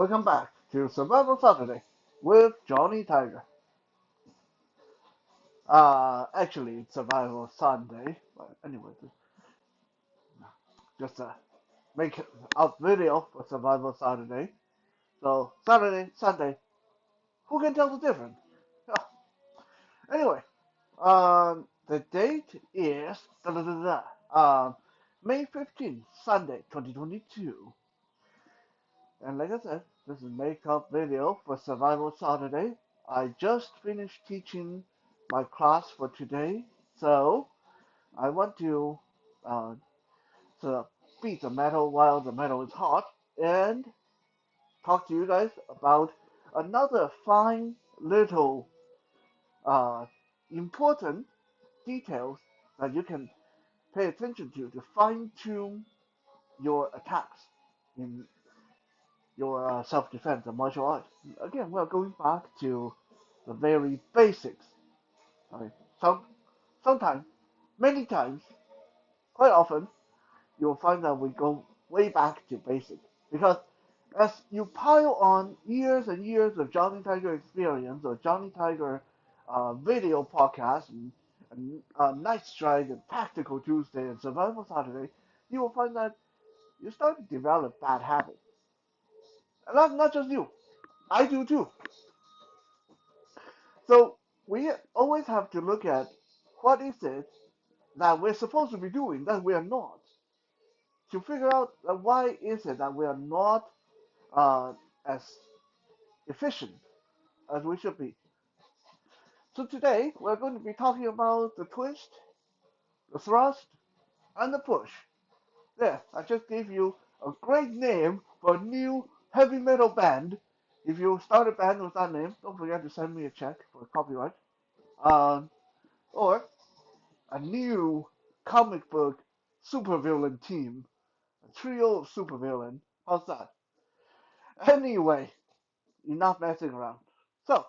Welcome back to Survival Saturday with Johnny Tiger. Actually, it's Survival Sunday, but anyway, just make out video for Survival Saturday. So Saturday, Sunday, who can tell the difference? Anyway, the date is May 15th, Sunday, 2022. And like I said, this is makeup video for Survival Saturday. I just finished teaching my class for today, so I want uh, to beat the metal while the metal is hot and talk to you guys about another fine little uh, important details that you can pay attention to fine tune your attacks in your self-defense and martial arts. Again, we're going back to the very basics. Okay? Sometimes, many times, quite often, you'll find that we go way back to basics. Because as you pile on years and years of Johnny Tiger experience or Johnny Tiger video podcasts and Night Strike and Tactical Tuesday and Survival Saturday, you will find that you start to develop bad habits. And not just you, I do too. So we always have to look at what is it that we're supposed to be doing that we are not, to figure out why is it that we are not as efficient as we should be. So today we're going to be talking about the twist, the thrust, and the push. There, I just gave you a great name for a new heavy metal band. If you start a band with that name, don't forget to send me a check for copyright. Um, or a new comic book supervillain team, a trio of supervillain. How's that? Anyway, enough messing around. So,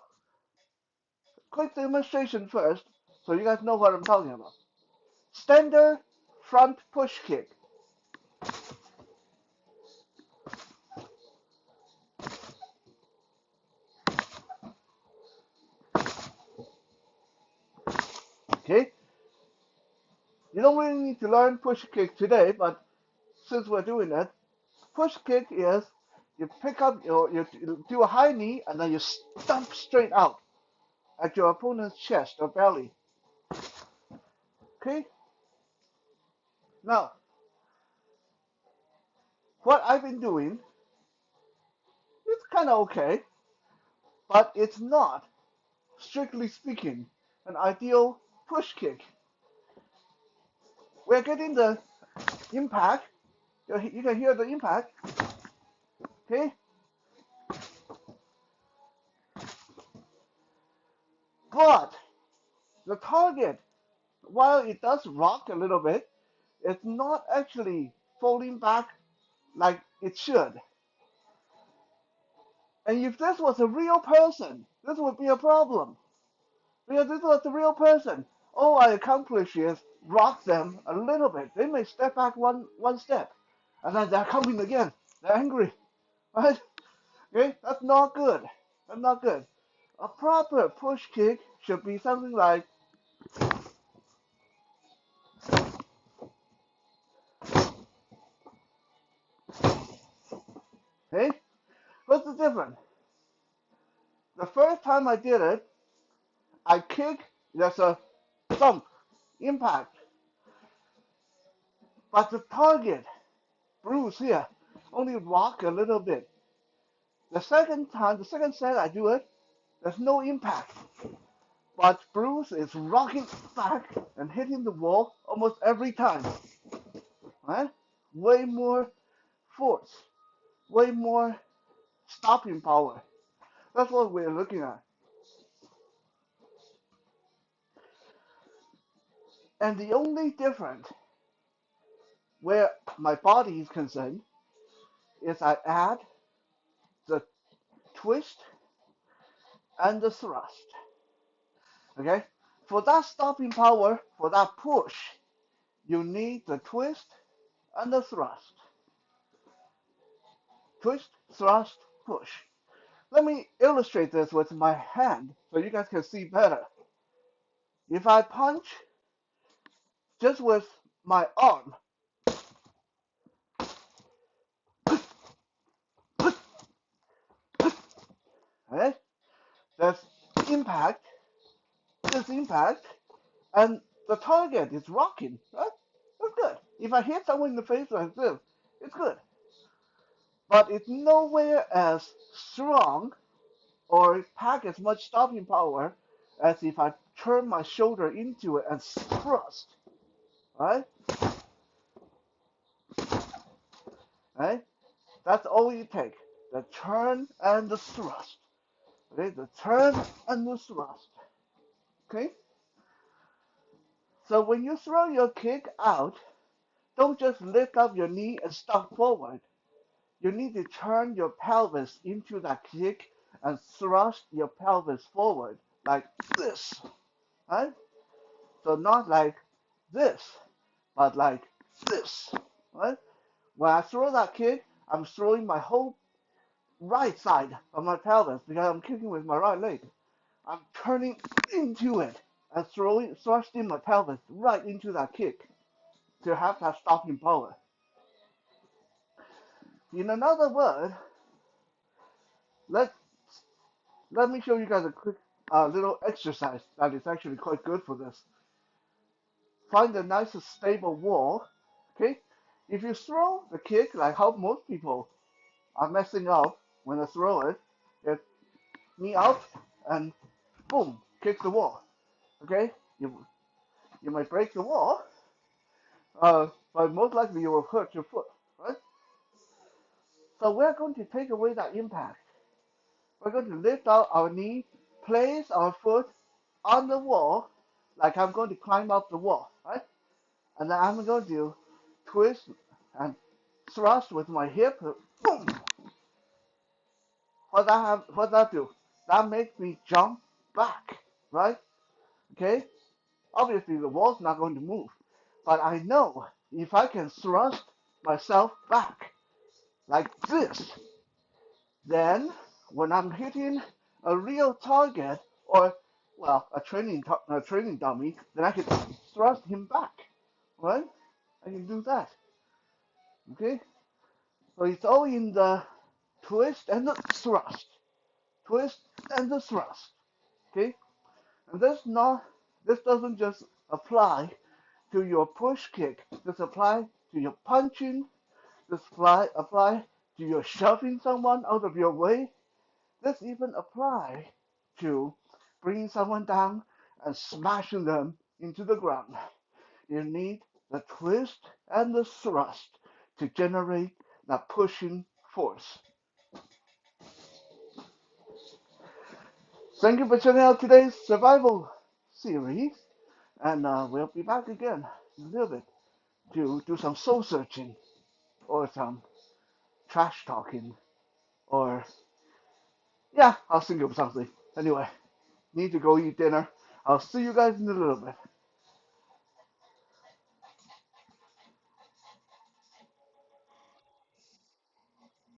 quick demonstration first, so you guys know what I'm talking about. Standard front push kick. Okay? You don't really need to learn push kick today, but since we're doing it, push kick is you pick up you do a high knee and then you stomp straight out at your opponent's chest or belly. Okay? Now, what I've been doing is kind of okay, but it's not, strictly speaking, an ideal push kick. We're getting the impact. You can hear the impact. Okay? But the target, while it does rock a little bit, it's not actually falling back like it should. And if this was a real person, this would be a problem. Because this was a real person. All I accomplish is rock them a little bit. They may step back one step. And then they're coming again. They're angry. Right? Okay? That's not good. That's not good. A proper push kick should be something like, hey, what's the difference? The first time I did it, I kick, there's a thump, impact. But the target, Bruce here, only rock a little bit. The second time, the second set I do it, there's no impact. But Bruce is rocking back and hitting the wall almost every time. Right? Way more force, way more stopping power. That's what we're looking at. And the only difference where my body is concerned is I add the twist and the thrust. Okay? For that stopping power, for that push, you need the twist and the thrust. Twist, thrust, push. Let me illustrate this with my hand so you guys can see better. If I punch just with my arm, right? There's impact, this impact, and the target is rocking, right? That's good. If I hit someone in the face like this, it's good. But it's nowhere as strong or pack as much stopping power as if I turn my shoulder into it and thrust, right? Right? That's all you take. The turn and the thrust. Okay, the turn and the thrust. Okay? So when you throw your kick out, don't just lift up your knee and stomp forward. You need to turn your pelvis into that kick and thrust your pelvis forward like this. Right? So not like this, but like this. Right? When I throw that kick, I'm throwing my whole right side of my pelvis because I'm kicking with my right leg. I'm turning into it and thrusting my pelvis right into that kick to have that stopping power. In another word, let let me show you guys a quick little exercise that is actually quite good for this. Find a nice stable wall. Okay, if you throw the kick like how most people are messing up when they throw it, it's knee up and boom, kick the wall. Okay, you might break the wall, but most likely you will hurt your foot, right? So we're going to take away that impact. We're going to lift out our knee, place our foot on the wall, like I'm going to climb up the wall, right? And then I'm going to twist and thrust with my hip. Boom! What that do? That makes me jump back, right? Okay? Obviously the wall's not going to move, but I know if I can thrust myself back like this, then when I'm hitting a real target or well a training dummy, then I can thrust him back, right? I can do that. Okay, so it's all in the twist and the thrust, twist and the thrust. Okay, and this doesn't just apply to your push kick. This apply to your punching. This apply to your shoving someone out of your way. This even apply to bringing someone down and smashing them into the ground. You need the twist and the thrust to generate that pushing force. Thank you for checking out today's survival series, and we'll be back again in a little bit to do some soul searching or some trash talking or yeah, I'll think of something. Anyway, need to go eat dinner. I'll see you guys in a little bit.